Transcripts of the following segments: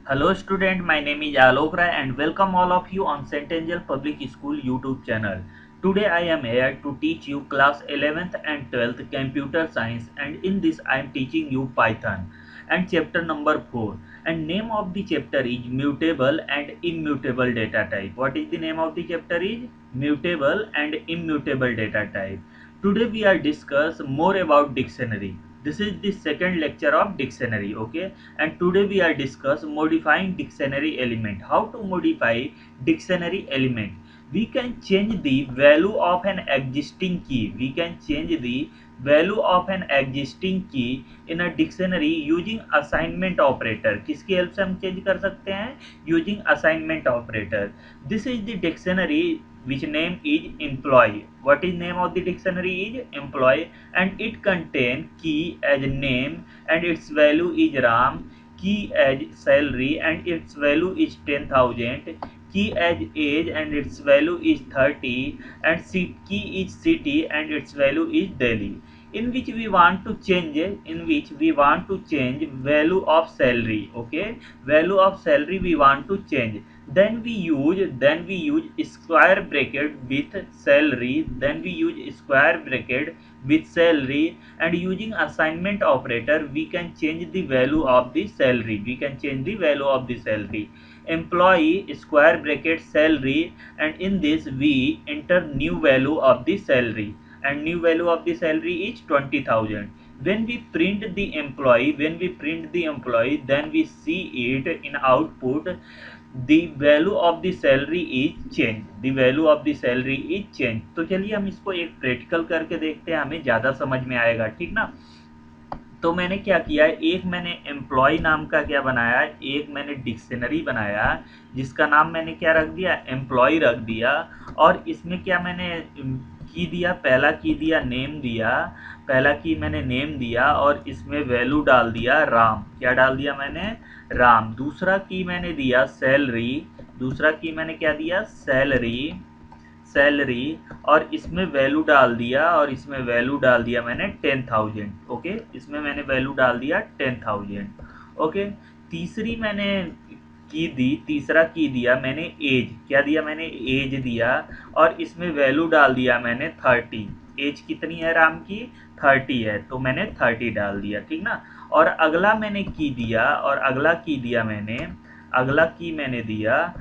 Hello student, my name is Alok Rai and welcome all of you on St. Angel Public School YouTube channel. Today I am here to teach you class 11th and 12th computer science, and in this I am teaching you Python and chapter number 4, and name of the chapter is mutable and immutable data type. What is the name of the chapter is mutable and immutable data type. Today we are discuss more about dictionary. This is the second lecture of dictionary, okay? And today we are discuss modifying dictionary element. How to modify dictionary element? We can change the value of an existing key. We can change the value of an existing key in a dictionary using assignment operator. किसकी help से हम change कर सकते हैं? Using assignment operator. This is the dictionary which name is employee. What is name of the dictionary is employee, and it contain key as name and its value is ram, key as salary and its value is 10,000, key as age and its value is 30, and key is city and its value is Delhi. In which we want to change value of salary, okay? Value of salary we want to change. Then we use square bracket with salary. Then we use square bracket with salary, and using assignment operator we can change the value of the salary. We can change the value of the salary. Employee square bracket salary, and in this we enter new value of the salary, and new value of the salary is 20,000. When we print the employee, then we see it in output. The value of the salary is change. The value of the salary is change. तो चलिए हम इसको एक practical करके देखते हैं, हमें ज़्यादा समझ में आएगा, ठीक ना? तो मैंने क्या किया है, एक मैंने एम्प्लॉय नाम का क्या बनाया, एक मैंने डिक्शनरी बनाया जिसका नाम मैंने क्या रख दिया, एम्प्लॉय रख दिया। और इसमें क्या मैंने की दिया, पहला की दिया नेम दिया, पहला की मैंने नेम दिया और इसमें वैल्यू डाल दिया राम। क्या डाल दिया मैंने, राम। दूसरा की मैंने दिया सैलरी, दूसरा की मैंने क्या दिया, सैलरी, सैलरी, और इसमें वैल्यू डाल दिया, और इसमें वैल्यू डाल दिया मैंने 10,000, ओके? इसमें मैंने वैल्यू डाल दिया 10,000, ओके? तीसरी मैंने की दी, तीसरा की दिया मैंने एज। क्या दिया मैंने, एज दिया, और इसमें वैल्यू डाल दिया मैंने 30। एज कितनी है राम की, 30 है, तो मैंने 30 डाल दिया, ठीक ना? और अगला मैंने की दिया, और अगला की दिया मैंने, अगला की मैंने दिया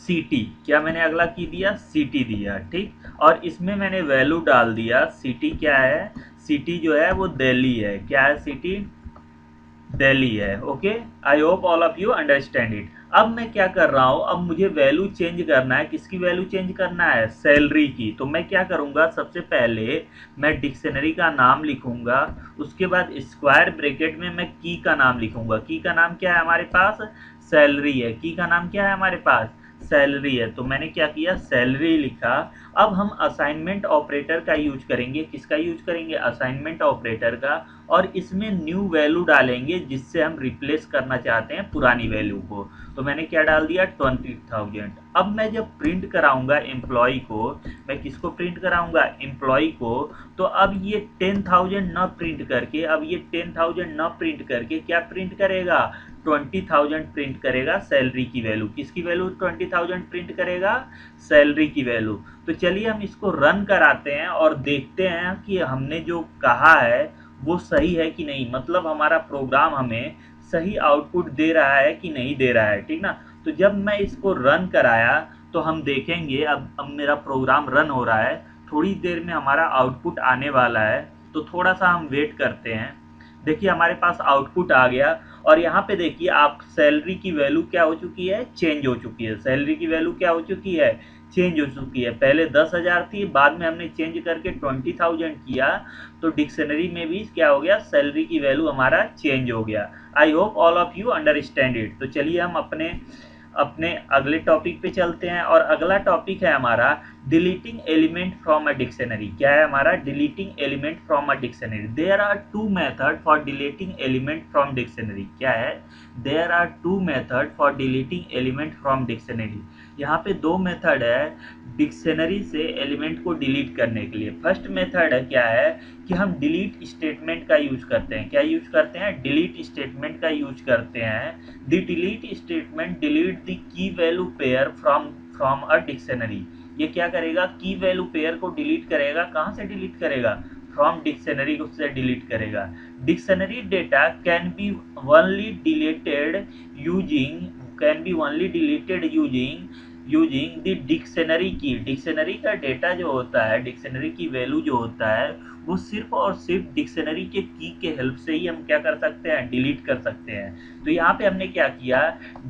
सिटी। क्या मैंने अगला की दिया, सिटी दिया, ठीक? और इसमें मैंने वैल्यू डाल दिया, सिटी क्या है, सिटी जो है वो दिल्ली है। क्या है, सिटी दिल्ली है, okay? I hope all of you understand it. अब मैं क्या कर रहा हूँ, अब मुझे वैल्यू चेंज करना है। किसकी वैल्यू चेंज करना है, सैलरी की। तो मैं क्या करूँगा, सबसे पहले मैं डिक्शनरी का नाम लिखूँगा, उसके बाद स्क्वायर ब्रैकेट में मैं की का नाम लिखूँगा। की का नाम क्या है हमारे पास, सैलरी है। की का नाम क्या है हमारे पास, सैलरी है। तो मैंने क्या किया, सैलरी लिखा। अब हम असाइनमेंट ऑपरेटर का यूज करेंगे। किसका यूज करेंगे, असाइनमेंट ऑपरेटर का। और इसमें न्यू वैल्यू डालेंगे जिससे हम रिप्लेस करना चाहते हैं पुरानी वैल्यू को। तो मैंने क्या डाल दिया, 20,000। अब मैं जब प्रिंट कराऊंगा एम्प्लॉय को, मैं किसको प्रिंट कराऊंगा, एम्प्लॉय को। तो अब ये 10,000 न प्रिंट करके, अब ये 10,000 न प्रिंट करके क्या प्रिंट करेगा, 20,000 प्रिंट करेगा, सैलरी की वैल्यू। किसकी वैल्यू 20,000 प्रिंट करेगा, सैलरी की वैल्यू। तो चलिए हम इसको रन कराते हैं और देखते हैं कि हमने जो कहा है वो सही है कि नहीं, मतलब हमारा प्रोग्राम हमें सही आउटपुट दे रहा है कि नहीं दे रहा है, ठीक ना? तो जब मैं इसको रन कराया तो हम देखेंगे, अब मेरा प्रोग्राम रन हो रहा है, थोड़ी देर में हमारा आउटपुट आने वाला है। तो थोड़ा सा हम वेट करते हैं। देखिए हमारे पास आउटपुट आ गया, और यहाँ पे देखिए आप, सैलरी की वैल्यू क्या हो चुकी है, चेंज हो चुकी है। सैलरी की वैल्यू क्या हो चुकी है, चेंज हो चुकी है। पहले 10,000 थी, बाद में हमने चेंज करके 20,000 किया। तो डिक्शनरी में भी क्या हो गया, सैलरी की वैल्यू हमारा चेंज हो गया। I hope all of you understand it. तो चलिए हम अपने अपने अगले टॉपिक पे चलते हैं, और अगला टॉपिक है हमारा deleting element from a dictionary. क्या है हमारा, deleting element from a dictionary. There are two method for deleting element from dictionary. क्या है, there are two method for deleting element from dictionary. यहाँ पे दो मेथड है डिक्शनरी से एलिमेंट को डिलीट करने के लिए। फर्स्ट मेथड है क्या है कि हम डिलीट स्टेटमेंट का यूज करते हैं। क्या यूज करते हैं? डिलीट स्टेटमेंट का यूज करते हैं। The delete statement delete the key value pair from a dictionary. ये क्या करेगा? की वैल्यू पेयर को डिलीट करेगा। कहाँ से डिलीट करेगा? फ्रॉम डिक्शनरी से डिलीट करेगा। Dictionary data can be only deleted using using the dictionary की। डिक्शनरी का डेटा जो होता है, डिक्शनरी की वैल्यू जो होता है, वो सिर्फ और सिर्फ डिक्शनरी के की के हेल्प से ही हम क्या कर सकते हैं? डिलीट कर सकते हैं। तो यहाँ पे हमने क्या किया?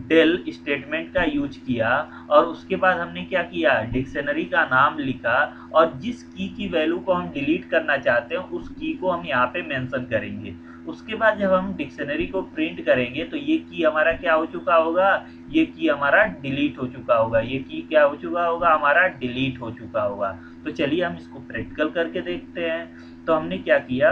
डेल स्टेटमेंट का यूज किया और उसके बाद हमने क्या किया? डिक्शनरी का नाम लिखा और जिस की वैल्यू को हम डिलीट करना चाहते हैं उस की को हम यहाँ पे मेंशन करेंगे। उसके बाद जब हम डिक्शनरी को प्रिंट करेंगे तो ये की हमारा क्या हो चुका होगा? ये की हमारा डिलीट हो चुका होगा। ये की क्या हो चुका होगा? हमारा डिलीट हो चुका होगा। तो चलिए हम इसको प्रैक्टिकल करके देखते हैं। तो हमने क्या किया,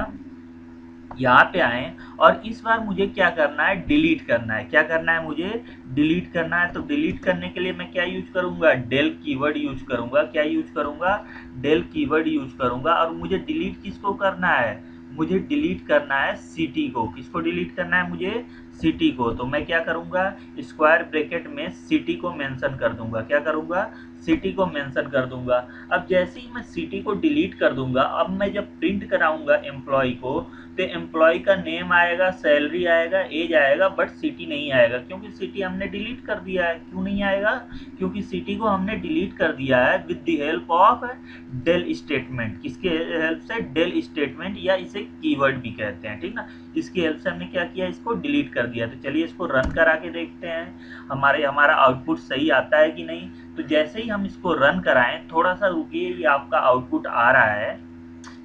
यहाँ पे आए और इस बार मुझे क्या करना है? डिलीट करना है। क्या करना है? मुझे डिलीट करना है। तो डिलीट करने के लिए मैं क्या यूज करूंगा? डेल कीवर्ड यूज करूंगा। क्या यूज करूंगा? डेल कीवर्ड यूज करूंगा। और मुझे डिलीट किसको करना है? मुझे डिलीट करना है सिटी को। किसको डिलीट करना है? मुझे सिटी को। तो मैं क्या करूंगा? स्क्वायर ब्रैकेट में सिटी को मेंशन कर दूंगा। क्या करूंगा? सिटी को मेंशन कर दूंगा। अब जैसे ही मैं सिटी को डिलीट कर दूंगा, अब मैं जब प्रिंट कराऊंगा एम्प्लॉय को, तो एम्प्लॉय का नेम आएगा, सैलरी आएगा, एज आएगा, बट सिटी नहीं आएगा क्योंकि सिटी हमने डिलीट कर दिया है। क्यों नहीं आएगा? क्योंकि सिटी को हमने डिलीट कर दिया है with the help of del statement. किसके हेल्प से? डेल स्टेटमेंट, या इसे कीवर्ड भी कहते हैं, ठीक ना। इसकी हेल्प से हमने क्या किया? इसको डिलीट कर दिया। तो चलिए इसको रन करा के देखते हैं हमारा आउटपुट सही आता है कि नहीं। तो जैसे ही हम इसको रन कराएं, थोड़ा सा रुकिए, ये आपका आउटपुट आ रहा है।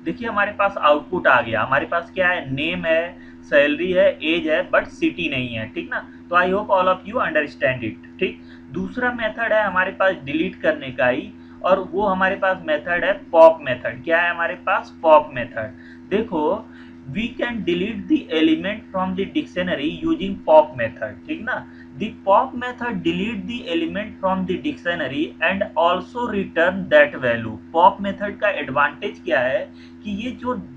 देखिए हमारे पास आउटपुट आ गया। हमारे पास क्या है? नेम है, सैलरी है, एज है, बट सिटी नहीं है, ठीक ना। तो I hope all of you understand it, ठीक। दूसरा मेथड है हमारे पास डिलीट करने का ही, और वो हमारे पास मेथड है पॉप मेथड। क्या है हमारे पास? Pop method. देखो, we can delete the element from the dictionary using pop method, ठीक ना। the pop method delete the element from the dictionary and also return that value। pop method का advantage क्या है कि ये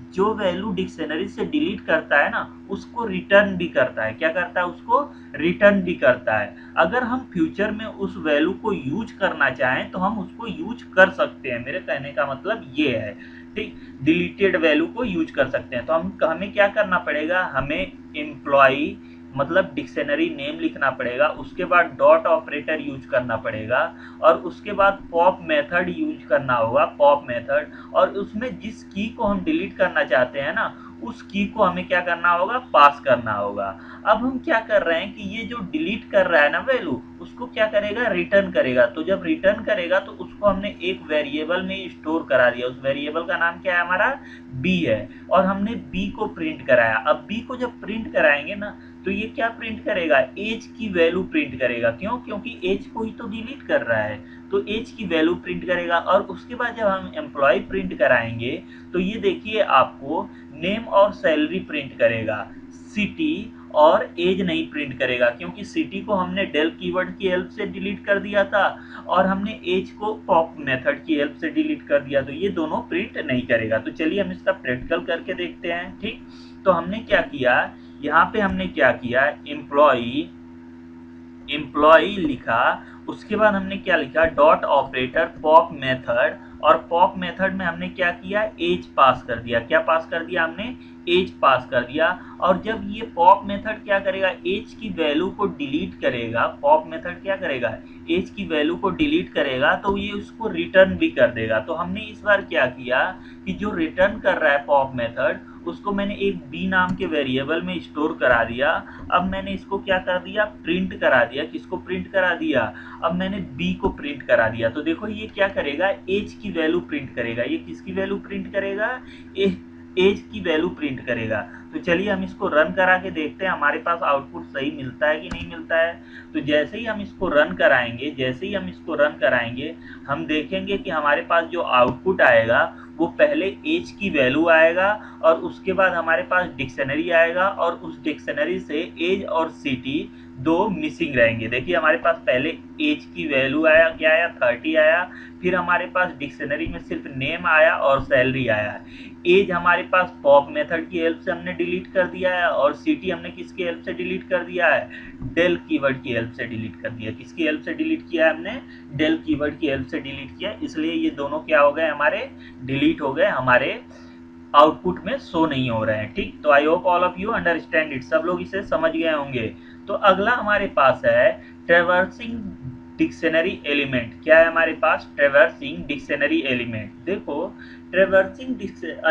जो वैल्यू डिक्शनरी से डिलीट करता है ना, उसको रिटर्न भी करता है। क्या करता है? उसको रिटर्न भी करता है। अगर हम फ्यूचर में उस वैल्यू को यूज करना चाहें तो हम उसको यूज कर सकते हैं। मेरे कहने का मतलब ये है, ठीक। डिलीटेड वैल्यू को यूज कर सकते हैं। तो हमें क्या करना पड़ेगा? हमें एम्प्लॉय मतलब डिक्शनरी नेम लिखना पड़ेगा, उसके बाद डॉट ऑपरेटर यूज करना पड़ेगा, और उसके बाद पॉप मेथड यूज करना होगा, पॉप मेथड। और उसमें जिस की को हम डिलीट करना चाहते हैं ना, उस की को हमें क्या करना होगा? पास करना होगा। अब हम क्या कर रहे हैं कि ये जो डिलीट कर रहा है ना वैल्यू, उसको क्या करेगा? रिटर्न करेगा। तो जब रिटर्न करेगा तो उसको हमने एक वेरिएबल में स्टोर करा दिया। उस वेरिएबल का नाम क्या है? हमारा बी है। और हमने बी को प्रिंट कराया। अब बी को जब प्रिंट कराएंगे ना, तो ये क्या प्रिंट करेगा? एज की वैल्यू प्रिंट करेगा। क्यों? क्योंकि एज को ही तो डिलीट कर रहा है, तो एज की वैल्यू प्रिंट करेगा। और उसके बाद जब हम एम्प्लॉय प्रिंट कराएंगे तो ये देखिए आपको नेम और सैलरी प्रिंट करेगा, सिटी और एज नहीं प्रिंट करेगा, क्योंकि सिटी को हमने डेल कीवर्ड की हेल्प से डिलीट कर दिया था और हमने एज को पॉप मेथड की हेल्प से डिलीट कर दिया। तो ये दोनों प्रिंट नहीं करेगा। तो चलिए हम इसका प्रैक्टिकल करके देखते हैं, ठीक। तो हमने क्या किया, यहाँ पे हमने क्या किया, एम्प्लॉय लिखा, उसके बाद हमने क्या लिखा, डॉट ऑपरेटर पॉप मेथड, और पॉप मेथड में हमने क्या किया, एज पास कर दिया। क्या पास कर दिया हमने? एज पास कर दिया। और जब ये पॉप मेथड क्या करेगा, एज की वैल्यू को डिलीट करेगा, पॉप मेथड क्या करेगा, एज की वैल्यू को डिलीट करेगा, तो ये उसको रिटर्न भी कर देगा। तो हमने इस बार क्या किया कि जो रिटर्न कर रहा है पॉप मेथड, उसको मैंने एक बी नाम के वेरिएबल में स्टोर करा दिया। अब मैंने इसको क्या कर दिया, प्रिंट करा दिया। किसको प्रिंट करा दिया? अब मैंने बी को प्रिंट करा दिया। तो देखो ये क्या करेगा, एज की वैल्यू प्रिंट करेगा। ये किसकी वैल्यू प्रिंट करेगा? एज की वैल्यू प्रिंट करेगा। तो चलिए हम इसको रन करा के देखते हैं हमारे पास आउटपुट सही मिलता है कि नहीं मिलता है। तो जैसे ही हम इसको रन कराएंगे, हम देखेंगे कि हमारे पास जो आउटपुट आएगा वो पहले एज की वैल्यू आएगा, और उसके बाद हमारे पास डिक्शनरी आएगा, और उस डिक्शनरी से एज और सिटी दो मिसिंग रहेंगे। देखिए हमारे पास पहले एज की वैल्यू आया, क्या आया 30 आया, फिर हमारे पास डिक्शनरी में सिर्फ नेम आया और सैलरी आया। एज हमारे पास पॉप मेथड की हेल्प से हमने डिलीट कर दिया है और सिटी हमने किसकी हेल्प से डिलीट कर दिया है, डेल कीवर्ड की हेल्प से डिलीट कर दिया। किसकी हेल्प से डिलीट किया है हमने, डेल कीवर्ड की हेल्प से डिलीट किया, इसलिए ये दोनों क्या हो गए हमारे, डिलीट हो गए, हमारे आउटपुट में शो नहीं हो रहे हैं। ठीक, तो I hope all of you understand it, सब लोग इसे समझ गए होंगे। तो अगला हमारे पास है ट्रेवर्सिंग डिक्शनरी एलिमेंट। क्या है हमारे पास, ट्रेवर्सिंग डिक्शनरी एलिमेंट। देखो ट्रेवर्सिंग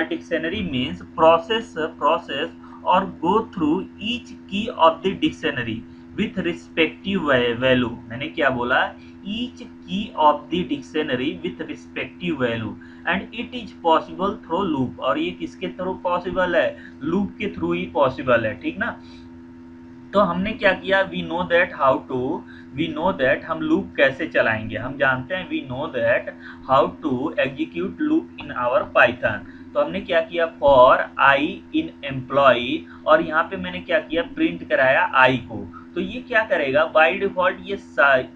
डिक्शनरी मीन्स प्रोसेस और गो थ्रू ईच की of the dictionary with respective value. मैंने क्या बोला, ईच की of the dictionary with respective value and it is possible through loop. और ये किसके थ्रू पॉसिबल है, लूप के थ्रू ही पॉसिबल है। ठीक ना, तो हमने क्या किया, वी नो दैट हम लूप कैसे चलाएंगे, हम जानते हैं, we know that how to execute loop in our Python. तो हमने क्या किया, फॉर आई इन एम्प्लॉय, और यहाँ पे मैंने क्या किया, प्रिंट कराया आई को। तो ये क्या करेगा, बाय डिफॉल्ट ये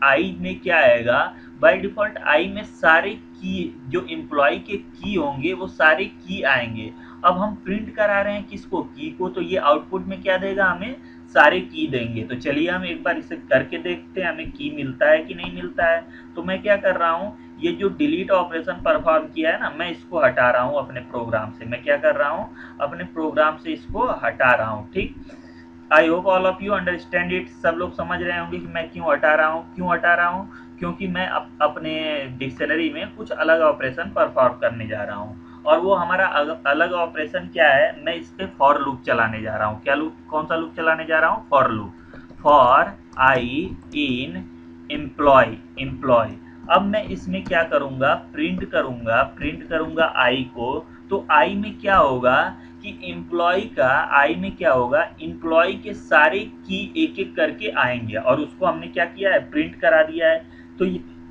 आई में क्या आएगा, बाय डिफॉल्ट आई में सारे की जो एम्प्लॉय के की होंगे वो सारे की आएंगे। अब हम प्रिंट करा रहे हैं किसको, की को, तो ये आउटपुट में क्या देगा, हमें सारे की देंगे। तो चलिए हम एक बार इसे करके देखते हैं हमें की मिलता है कि नहीं मिलता है। तो मैं क्या कर रहा हूँ, ये जो डिलीट ऑपरेशन परफॉर्म किया है ना, मैं इसको हटा रहा हूँ अपने प्रोग्राम से। मैं क्या कर रहा हूँ, अपने प्रोग्राम से इसको हटा रहा हूँ। ठीक, I hope all of you understand it, सब लोग समझ रहे होंगे कि मैं क्यों हटा रहा हूँ। क्यों हटा रहा हूँ, क्योंकि मैं अपने डिक्शनरी में कुछ अलग ऑपरेशन परफॉर्म करने जा रहा हूँ। और वो हमारा अलग ऑपरेशन क्या है, मैं इस पे फॉर लूप चलाने जा रहा हूँ। क्या लूप, कौन सा लूप चलाने जा रहा हूँ, for loop. For I in employ. अब मैं इसमें क्या करूंगा, प्रिंट करूंगा आई को। तो आई में क्या होगा कि एम्प्लॉय का, आई में क्या होगा, एम्प्लॉय के सारे की एक एक करके आएंगे और उसको हमने क्या किया है, प्रिंट करा दिया है। तो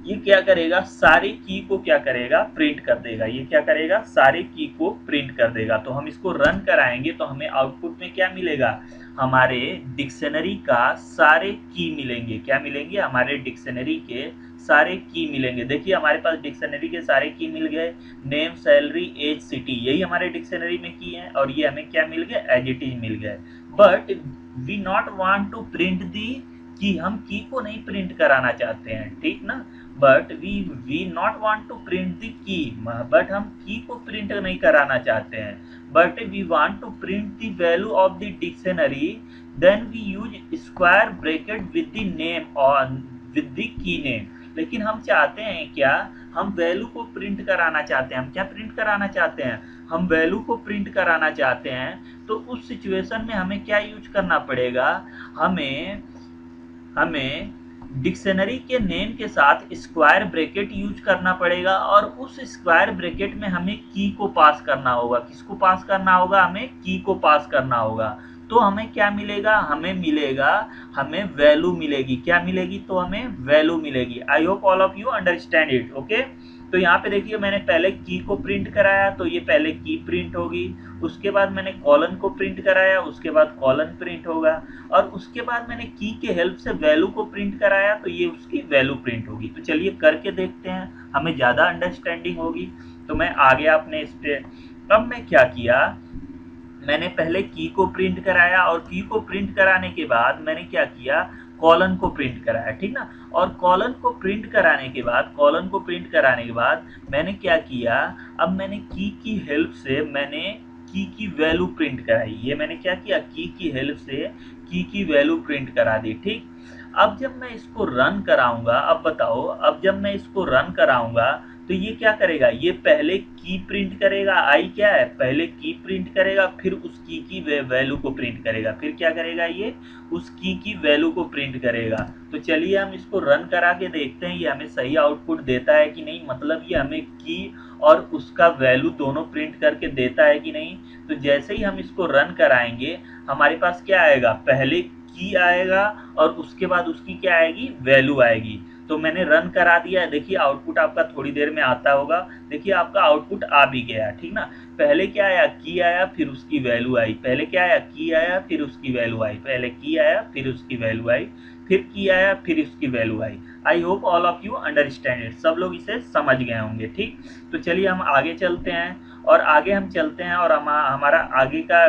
ये क्या करेगा, सारे की को क्या करेगा, प्रिंट कर देगा। ये क्या करेगा, सारे की को प्रिंट कर देगा। तो हम इसको रन कराएंगे तो हमें आउटपुट में क्या मिलेगा, हमारे डिक्शनरी का सारे की मिलेंगे। क्या मिलेंगे, हमारे डिक्शनरी के सारे की मिलेंगे। देखिए हमारे पास डिक्शनरी के सारे की मिल गए, नेम सैलरी एज सिटी, यही हमारे डिक्शनरी में की है, और ये हमें क्या मिल गए, एज इट इज मिल गए। But we not want to print the की, हम की को नहीं प्रिंट कराना चाहते हैं। ठीक ना, but we not want to print the की, बट हम की को प्रिंट नहीं कराना चाहते हैं, but we want to print the value of the dictionary, then we use square bracket with the name और विद द की नेम। लेकिन हम चाहते हैं क्या, हम वैल्यू को प्रिंट कराना चाहते हैं। हम क्या प्रिंट कराना चाहते हैं, हम वैल्यू को प्रिंट कराना चाहते हैं। तो उस सिचुएशन में हमें क्या यूज करना पड़ेगा, हमें डिक्शनरी के नेम के साथ स्क्वायर ब्रैकेट यूज करना पड़ेगा, और उस स्क्वायर ब्रैकेट में हमें की को पास करना होगा। किसको पास करना होगा, हमें की को पास करना होगा। तो हमें क्या मिलेगा, हमें वैल्यू मिलेगी। क्या मिलेगी, तो हमें वैल्यू मिलेगी। I hope all of you understand it. Okay, तो यहाँ पे देखिए मैंने पहले की को प्रिंट कराया तो ये पहले की प्रिंट होगी, उसके बाद मैंने कॉलन को प्रिंट कराया, उसके बाद कॉलन प्रिंट होगा, और उसके बाद मैंने की के हेल्प से वैल्यू को प्रिंट कराया तो ये उसकी वैल्यू प्रिंट होगी। तो चलिए करके देखते हैं, हमें ज़्यादा अंडरस्टैंडिंग होगी। तो मैं आ गया अपने इस पे। अब मैं क्या किया, मैंने पहले की को प्रिंट कराया, और की को प्रिंट कराने के बाद मैंने क्या किया, कॉलन को प्रिंट कराया। ठीक ना, और कॉलन को प्रिंट कराने के बाद मैंने क्या किया, अब मैंने की हेल्प से मैंने की वैल्यू प्रिंट कराई। ये मैंने क्या किया, की हेल्प से की वैल्यू प्रिंट करा दी। ठीक, अब जब मैं इसको रन कराऊंगा, अब बताओ, अब जब मैं इसको रन कराऊंगा तो ये क्या करेगा, ये पहले की प्रिंट करेगा। आई क्या है, पहले की प्रिंट करेगा, फिर उस की वैल्यू को प्रिंट करेगा। फिर क्या करेगा, ये उस की वैल्यू को प्रिंट करेगा। तो चलिए हम इसको रन करा के देखते हैं ये हमें सही आउटपुट देता है कि नहीं, मतलब ये हमें की और उसका वैल्यू दोनों प्रिंट करके देता है कि नहीं। तो जैसे ही हम इसको रन कराएंगे हमारे पास क्या आएगा, पहले की आएगा और उसके बाद उसकी क्या आएगी, वैल्यू आएगी। तो मैंने रन करा दिया है, देखिए आउटपुट आपका थोड़ी देर में आता होगा। देखिए आपका आउटपुट आ भी गया, ठीक ना। पहले क्या आया, की आया, फिर उसकी वैल्यू आई, पहले क्या आया, की आया, फिर उसकी वैल्यू आई, पहले की आया, फिर उसकी वैल्यू आई, फिर की आया, फिर उसकी value I. I hope all of you understand it, सब लोग इसे समझ गए होंगे। ठीक, तो चलिए हम आगे चलते हैं, और आगे हम चलते हैं, और हमारा आगे का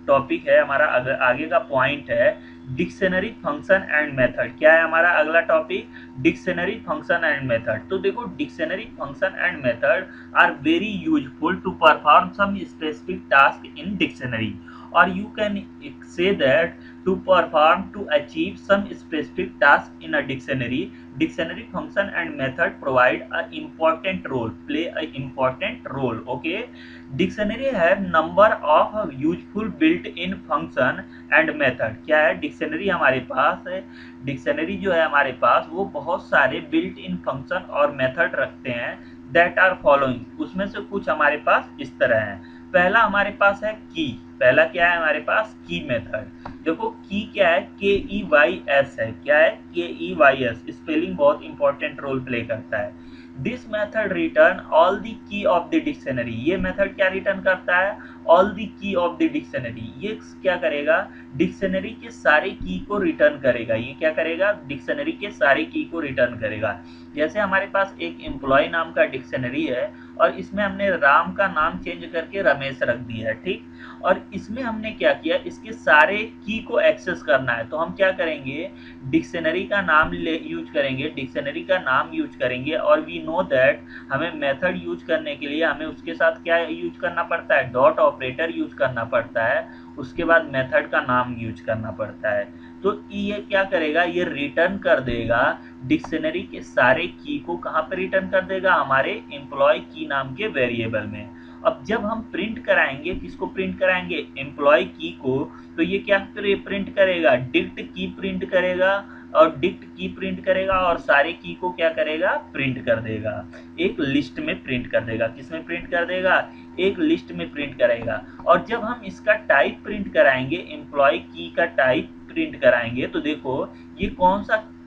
टॉपिक है, हमारा आगे का पॉइंट है डिक्शनरी फंक्शन एंड मेथड। क्या है हमारा अगला topic, dictionary function and method. तो देखो dictionary function and method are very useful to perform some specific task in dictionary, or you can say that to perform to achieve some specific task in a dictionary. Dictionary function and method provide a important role, play a important role. Okay, dictionary have number of useful built-in function and method. क्या है, dictionary हमारे पास है, dictionary जो है हमारे पास वो बहुत सारे बिल्ट इन फंक्शन और मेथड रखते हैं, दैट आर फॉलोइंग। उसमें से कुछ हमारे पास इस तरह है। पहला हमारे पास है की, पहला क्या है हमारे पास, की मेथड। देखो की क्या है, के ई वाई एस है, क्या है, के ई वाई एस, स्पेलिंग बहुत इंपॉर्टेंट रोल प्ले करता है। This method return all the key of the dictionary, ये मेथड क्या रिटर्न करता है, all the key of the dictionary. ये क्या करेगा, डिक्शनरी के सारे की को रिटर्न करेगा। ये क्या करेगा, डिक्शनरी के सारे की को रिटर्न करेगा। जैसे हमारे पास एक एम्प्लॉय नाम का डिक्शनरी है, और इसमें हमने राम का नाम चेंज करके रमेश रख दिया है। ठीक, और इसमें हमने क्या किया, इसके सारे की को एक्सेस करना है, तो हम क्या करेंगे, डिक्शनरी का नाम यूज करेंगे, डिक्शनरी का नाम यूज करेंगे। और वी नो दैट हमें मेथड यूज करने के लिए हमें उसके साथ क्या यूज करना पड़ता है, डॉट ऑपरेटर यूज करना पड़ता है, उसके बाद मेथड का नाम यूज करना पड़ता है। तो ये क्या करेगा, ये रिटर्न कर देगा डिक्शनरी के सारे की को, कहाँ पे रिटर्न कर देगा, हमारे एम्प्लॉय की नाम के वेरिएबल में। अब जब हम प्रिंट कराएंगे, किसको प्रिंट कराएंगे, एम्प्लॉय की को, तो ये क्या प्रिंट करेगा, डिक्ट की प्रिंट करेगा, और डिक्ट की प्रिंट करेगा, और सारे की को क्या करेगा, प्रिंट कर देगा, एक लिस्ट में प्रिंट कर देगा। किस में प्रिंट कर देगा, एक लिस्ट में प्रिंट करेगा। और जब हम इसका टाइप प्रिंट कराएंगे, एम्प्लॉय की का टाइप प्रिंट कराएंगे, तो देखो ये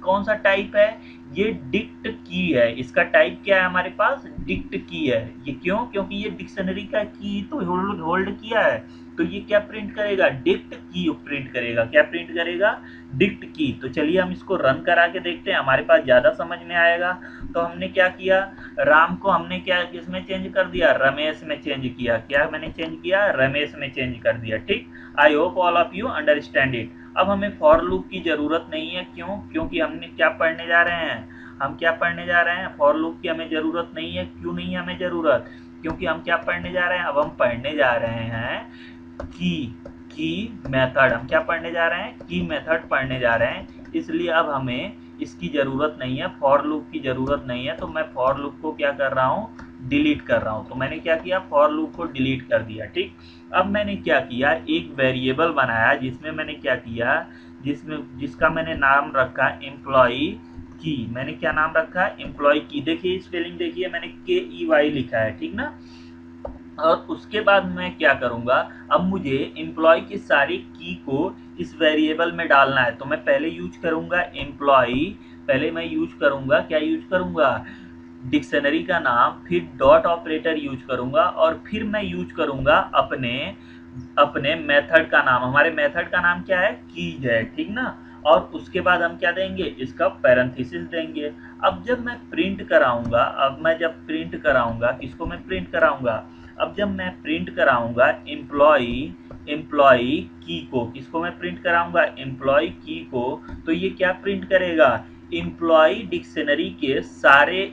कौन सा टाइप है, ये डिक्ट की है। इसका टाइप क्या है हमारे पास, डिक्ट की है। ये क्यों, क्योंकि ये डिक्शनरी का की तो होल्ड किया है, तो ये क्या प्रिंट करेगा, डिक्ट की प्रिंट करेगा। क्या प्रिंट करेगा, डिक्ट की। तो चलिए हम इसको रन करा के देखते हैं, हमारे पास ज्यादा समझ में आएगा। तो हमने क्या किया, राम को हमने क्या किसमें चेंज कर दिया, रमेश में चेंज किया। क्या मैंने चेंज किया, रमेश में चेंज कर दिया। ठीक, I hope all of you understand it. अब हमें फॉर लूप की जरूरत नहीं है, क्यों, क्योंकि हमने क्या पढ़ने जा रहे हैं, हम क्या पढ़ने जा रहे हैं, फॉर लूप की हमें जरूरत नहीं है। क्यों नहीं है हमें जरूरत, क्योंकि हम क्या पढ़ने जा रहे हैं, अब हम पढ़ने जा रहे हैं की मेथड। हम क्या पढ़ने जा रहे हैं, की मेथड पढ़ने जा रहे हैं, इसलिए अब हमें इसकी जरूरत नहीं है, फॉर लूप की जरूरत नहीं है। तो मैं फॉर लूप को क्या कर रहा हूँ, डिलीट कर रहा हूँ। तो मैंने क्या किया, फॉर लूप को डिलीट कर दिया। ठीक, अब मैंने क्या किया, एक वेरिएबल बनाया, जिसमें मैंने क्या किया, जिसका मैंने नाम रखा एम्प्लॉय की। मैंने क्या नाम रखा, एम्प्लॉय की। देखिए स्पेलिंग देखिए, मैंने के ई वाई लिखा है, ठीक ना। और उसके बाद मैं क्या करूंगा, अब मुझे एम्प्लॉय की सारी की को इस वेरिएबल में डालना है। तो मैं पहले यूज करूंगा एम्प्लॉय, पहले मैं यूज करूंगा, क्या यूज करूंगा, डिक्शनरी का नाम, फिर डॉट ऑपरेटर यूज करूंगा, और फिर मैं यूज करूंगा अपने मेथड का नाम। हमारे मेथड का नाम क्या है, कीज है, ठीक ना। और उसके बाद हम क्या देंगे, इसका पैरेंथेसिस देंगे। अब जब मैं प्रिंट कराऊंगा, किसको मैं प्रिंट कराऊंगा, अब जब मैं प्रिंट कराऊंगा एम्प्लॉय की को, किसको मैं प्रिंट कराऊंगा, एम्प्लॉय की को, तो ये क्या प्रिंट करेगा, एम्प्लॉय डिक्शनरी के सारे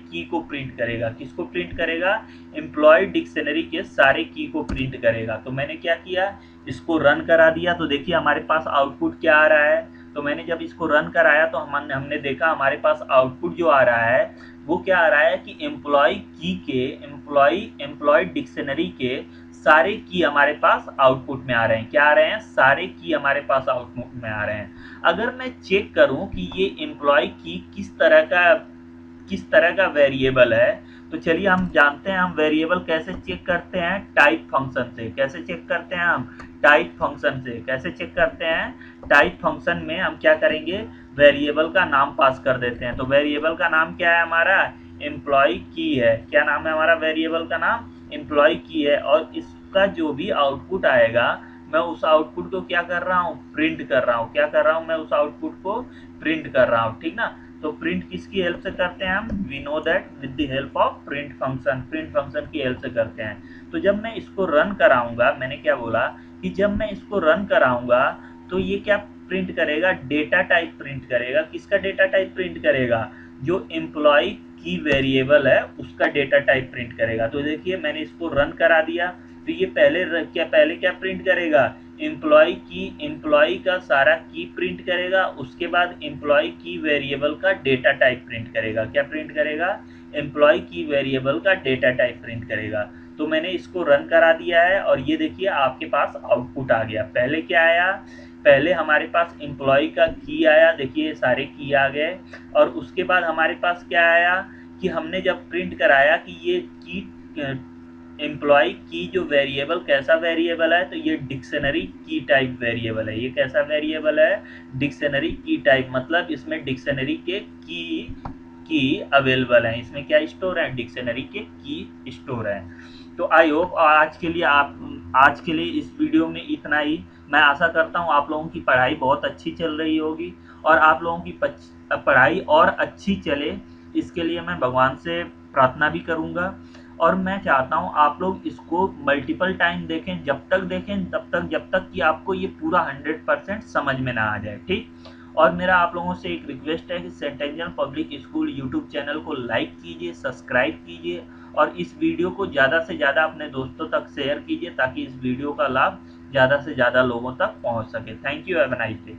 की को प्रिंट करेगा। किसको प्रिंट करेगा, एम्प्लॉय डिक्शनरी के सारे की को प्रिंट करेगा। तो मैंने क्या किया, इसको रन करा दिया। तो देखिए हमारे पास आउटपुट क्या आ रहा है। तो मैंने जब इसको रन कराया तो हमने देखा हमारे पास आउटपुट जो आ रहा है वो क्या आ रहा है कि एम्प्लॉय डिक्शनरी के सारे की हमारे पास आउटपुट में आ रहे हैं। क्या आ रहे हैं, सारे की हमारे पास आउटपुट में आ रहे हैं। अगर मैं चेक करूं कि ये एम्प्लॉय की किस तरह का वेरिएबल है, तो चलिए हम जानते हैं हम वेरिएबल कैसे चेक करते हैं, टाइप फंक्शन से। कैसे चेक करते हैं हम, टाइप फंक्शन से। कैसे चेक करते हैं, टाइप फंक्शन में हम क्या करेंगे, वेरिएबल का नाम पास कर देते हैं। तो वेरिएबल का नाम क्या है हमारा, एम्प्लॉय की है। क्या नाम है हमारा वेरिएबल का नाम, एम्प्लॉय की है और इसका जो भी आउटपुट आएगा मैं उस आउटपुट को क्या कर रहा हूँ, प्रिंट कर रहा हूँ। क्या कर रहा हूँ, मैं उस आउटपुट को प्रिंट कर रहा हूँ, ठीक ना। तो प्रिंट किसकी हेल्प से करते हैं हम, we know that with the help of print function, print function की हेल्प से करते हैं। तो जब मैं इसको रन कराऊंगा, मैंने क्या बोला कि जब मैं इसको रन कराऊंगा तो ये क्या प्रिंट करेगा, डेटा टाइप प्रिंट करेगा। किसका डेटा टाइप प्रिंट करेगा, जो एम्प्लॉय की वेरिएबल है उसका डेटा टाइप प्रिंट करेगा। तो देखिए मैंने इसको रन करा दिया, तो ये पहले क्या प्रिंट करेगा, एम्प्लॉय का सारा की प्रिंट करेगा, उसके बाद एम्प्लॉय की वेरिएबल का डेटा टाइप प्रिंट करेगा। क्या प्रिंट करेगा, एम्प्लॉय की वेरिएबल का डेटा टाइप प्रिंट करेगा। तो मैंने इसको रन करा दिया है और ये देखिए आपके पास आउटपुट आ गया। पहले क्या आया, पहले हमारे पास एम्प्लॉय का की आया, देखिए सारे की आ गए। और उसके बाद हमारे पास क्या आया कि हमने जब प्रिंट कराया कि ये की एम्प्लॉय की जो वेरिएबल कैसा वेरिएबल है, तो ये डिक्शनरी की टाइप वेरिएबल है। ये कैसा वेरिएबल है, डिक्शनरी की टाइप, मतलब इसमें डिक्शनरी के की अवेलेबल है। इसमें क्या स्टोर है, डिक्शनरी के की स्टोर है। तो आई होप आज के लिए इस वीडियो में इतना ही। मैं आशा करता हूँ आप लोगों की पढ़ाई बहुत अच्छी चल रही होगी और आप लोगों की पढ़ाई और अच्छी चले, इसके लिए मैं भगवान से प्रार्थना भी करूँगा। और मैं चाहता हूँ आप लोग इसको मल्टीपल टाइम देखें, जब तक जब तक कि आपको ये पूरा 100% समझ में ना आ जाए, ठीक। और मेरा आप लोगों से एक रिक्वेस्ट है कि sentential public school YouTube channel को लाइक कीजिए, सब्सक्राइब कीजिए और इस वीडियो को ज़्यादा से ज़्यादा अपने दोस्तों तक शेयर कीजिए ताकि इस वीडियो का लाभ ज़्यादा से ज़्यादा लोगों तक पहुँच सके। Thank you, have a nice day.